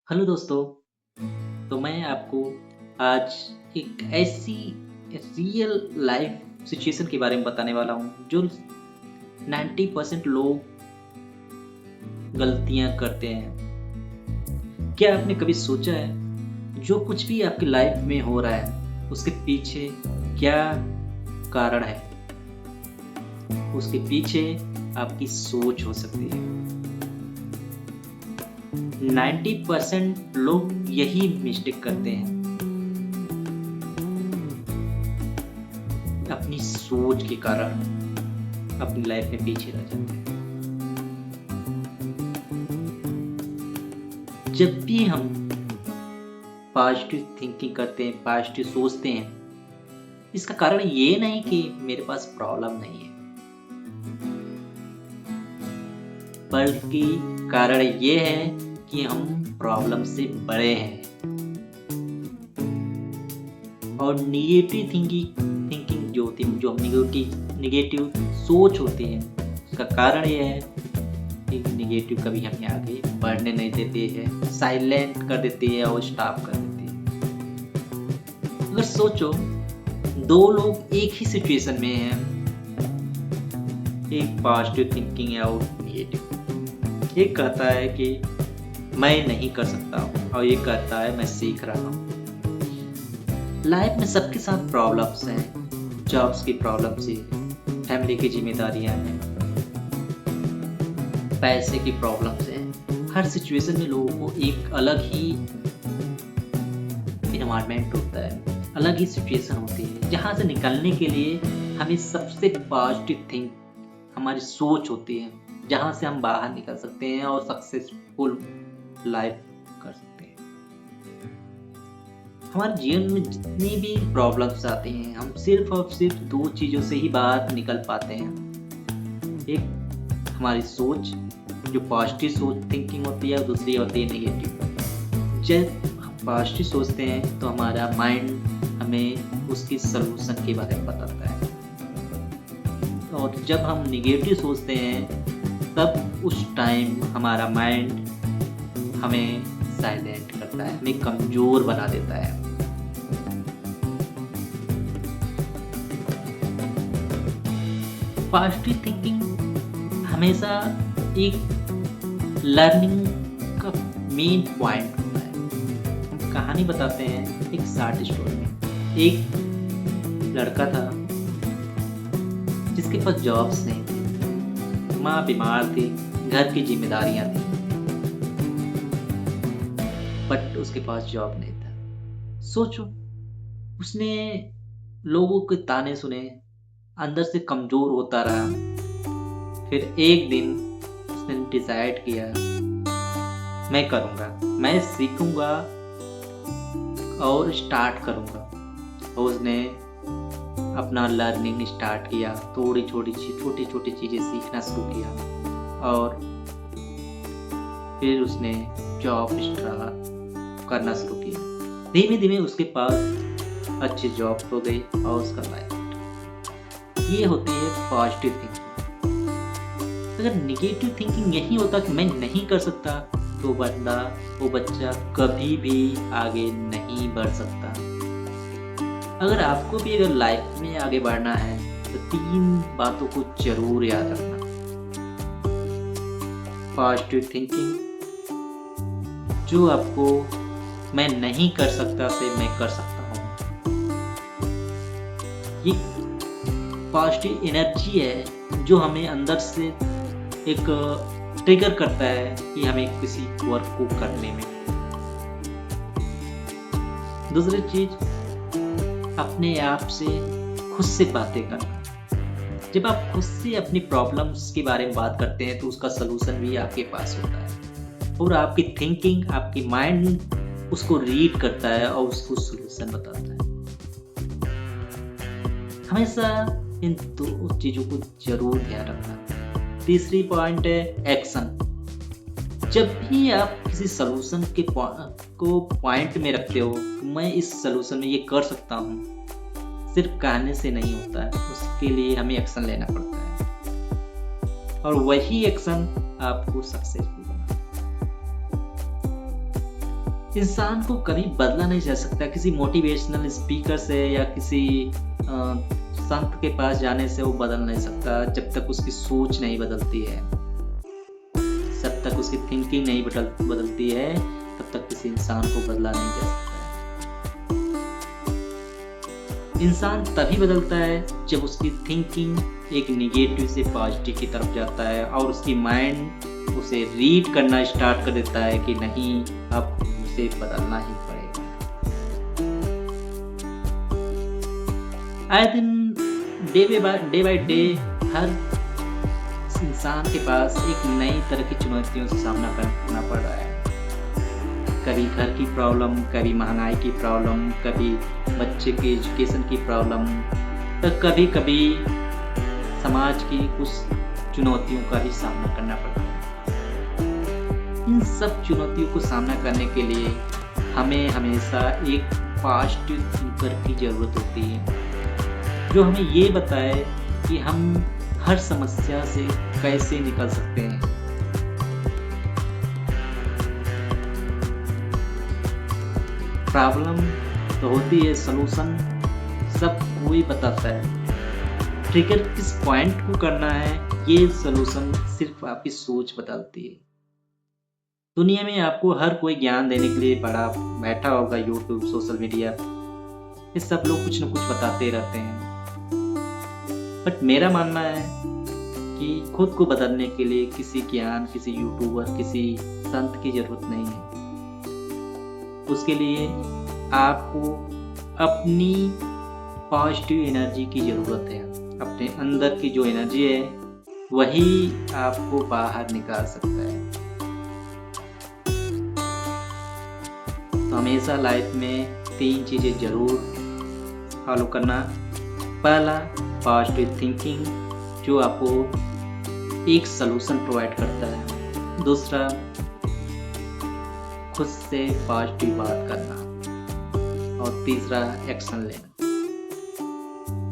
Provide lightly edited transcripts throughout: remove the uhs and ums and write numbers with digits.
Hello दोस्तों। तो मैं आपको आज एक ऐसी रियल लाइफ सिचुएशन के बारे में बताने वाला हूँ जो 90% लोग गलतियाँ करते हैं। क्या आपने कभी सोचा है जो कुछ भी आपकी लाइफ में हो रहा है उसके पीछे क्या कारण है? उसके पीछे आपकी सोच हो सकती है। 90% लोग यही मिस्टेक करते हैं, अपनी सोच के कारण अपनी लाइफ में पीछे रह जाते हैं। जब भी हम पॉजिटिव थिंकिंग करते हैं, पॉजिटिव सोचते हैं, इसका कारण ये नहीं कि मेरे पास प्रॉब्लम नहीं है, बल्कि कारण ये है कि हम प्रॉब्लम से बड़े हैं। और निगेटिव थिंकिंग जो होती है, जो निगेटिव सोच होती है, उसका कारण ये है कि निगेटिव कभी हमें आगे बढ़ने नहीं देती है, साइलेंट कर देती है और स्टॉप कर देती है। अगर सोचो, दो लोग एक ही सिचुएशन में हैं, एक पॉजिटिव थिंकिंग है और निगेटिव। एक कहता है कि मैं नहीं कर सकता हूँ और एक कहता है मैं सीख रहा हूँ। लाइफ में सबके साथ प्रॉब्लम्स हैं, जॉब्स की प्रॉब्लम्स हैं, फैमिली की जिम्मेदारियां हैं, पैसे की प्रॉब्लम्स हैं। हर सिचुएशन में लोगों को एक अलग ही इन्वायरमेंट होता है, अलग ही सिचुएशन होती है, जहाँ से निकलने के लिए हमें सबसे पॉजिटिव थिंक हमारी सोच होती है, जहाँ से हम बाहर निकल सकते हैं और सक्सेसफुल लाइफ कर सकते हैं। हमारे जीवन में जितनी भी प्रॉब्लम्स आती हैं, हम सिर्फ और सिर्फ दो चीज़ों से ही बाहर निकल पाते हैं। एक हमारी सोच, जो पॉजिटिव सोच थिंकिंग होती है, और दूसरी होती है निगेटिव। जब हम पॉजिटिव सोचते हैं तो हमारा माइंड हमें उसकी सलूशन के बारे में बताता है, और जब हम निगेटिव सोचते हैं तब उस टाइम हमारा माइंड हमें साइलेंट करता है, हमें कमजोर बना देता है। पॉजिटिव थिंकिंग हमेशा एक लर्निंग का मेन पॉइंट होता है। हम कहानी बताते हैं एक शॉर्ट स्टोरी में। एक लड़का था जिसके पास जॉब्स नहीं थी, माँ बीमार थी, घर की जिम्मेदारियां थी, बट उसके पास जॉब नहीं था। सोचो, उसने लोगों के ताने सुने, अंदर से कमजोर होता रहा। फिर एक दिन उसने डिसाइड किया, मैं करूँगा, मैं सीखूंगा और स्टार्ट करूँगा। और उसने अपना लर्निंग स्टार्ट किया, थोड़ी छोटी छोटी चीज़ें सीखना शुरू किया, और फिर उसने जॉब स्टार्ट करना शुरू किया। धीमे धीमे उसके पास अच्छी जॉब हो गई और उसका लाइफ। ये होती है पॉजिटिव थिंकिंग। अगर निगेटिव थिंकिंग यही होता कि मैं नहीं कर सकता, तो वो बच्चा कभी भी आगे नहीं बढ़ सकता। अगर आपको भी अगर लाइफ में आगे बढ़ना है तो 3 बातों को जरूर याद रखना। पॉजिटिव थिंकिंग, जो आपको मैं नहीं कर सकता से मैं कर सकता हूँ। ये पॉजिटिव एनर्जी है जो हमें अंदर से एक ट्रिगर करता है कि हमें किसी वर्क को करने में। दूसरी चीज, अपने आप से खुद से बातें करना। जब आप खुद से अपनी प्रॉब्लम्स के बारे में बात करते हैं तो उसका सलूशन भी आपके पास होता है, और आपकी थिंकिंग, आपकी माइंड उसको रीड करता है और उसको सलूशन बताता है। हमेशा इन 2 चीजों को जरूर ध्यान रखना। तीसरी पॉइंट है एक्शन। जब भी आप किसी सलूशन के को पॉइंट में रखते हो, मैं इस सलूशन में ये कर सकता हूँ, सिर्फ कहने से नहीं होता है, उसके लिए हमें एक्शन लेना पड़ता है, और वही एक्शन आपको सक्सेसफुल बनाता है। इंसान को कभी बदला नहीं जा सकता किसी मोटिवेशनल स्पीकर से या किसी संत के पास जाने से वो बदल नहीं सकता जब तक उसकी सोच नहीं बदलती है, जब तक उसकी थिंकिंग नहीं बदलती है तब तक किसी इंसान को बदला नहीं जा सकता है। इंसान तभी बदलता है जब उसकी थिंकिंग एक निगेटिव से पॉजिटिव की तरफ जाता है और उसकी माइंड उसे रीड करना स्टार्ट कर देता है कि नहीं, अब उसे बदलना ही पड़ेगा। आए दिन डे बाय डे हर इंसान के पास एक नई तरह की चुनौतियों से सामना करना पड़ रहा है। कभी घर की प्रॉब्लम, कभी महंगाई की प्रॉब्लम, कभी बच्चे के एजुकेशन की प्रॉब्लम, तो कभी कभी समाज की कुछ चुनौतियों का भी सामना करना पड़ता है। इन सब चुनौतियों को सामना करने के लिए हमें हमेशा एक पॉजिटिव थिंकर की जरूरत होती है जो हमें ये बताए कि हम हर समस्या से कैसे निकल सकते हैं। प्रॉब्लम तो होती है, सलूशन सब कोई बताता है, ट्रिगर किस पॉइंट को करना है ये सलूशन सिर्फ आपकी सोच बदलती है। दुनिया में आपको हर कोई ज्ञान देने के लिए बड़ा बैठा होगा, यूट्यूब, सोशल मीडिया, ये सब लोग कुछ न कुछ बताते रहते हैं, बट मेरा मानना है कि खुद को बदलने के लिए किसी ज्ञान, किसी यूट्यूबर, किसी संत की जरूरत नहीं है। उसके लिए आपको अपनी पॉजिटिव एनर्जी की जरूरत है। अपने अंदर की जो एनर्जी है वही आपको बाहर निकाल सकता है। तो हमेशा लाइफ में 3 चीज़ें जरूर फॉलो करना। पहला, पॉजिटिव थिंकिंग जो आपको एक सलूशन प्रोवाइड करता है। दूसरा, खुद से पॉजिटिव बात करना। और तीसरा, एक्शन लेना।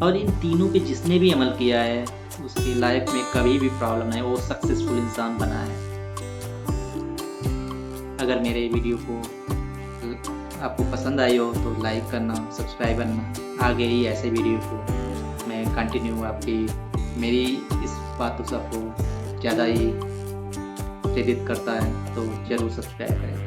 और इन तीनों पे जिसने भी अमल किया है उसकी लाइफ में कभी भी प्रॉब्लम नहीं, वो सक्सेसफुल इंसान बना है। अगर मेरे वीडियो को आपको पसंद आई हो तो लाइक करना, सब्सक्राइब करना। आगे ही ऐसे वीडियो को मैं कंटिन्यू आपकी मेरी इस बातों से आपको ज़्यादा ही प्रेरित करता है, तो ज़रूर सब्सक्राइब करें।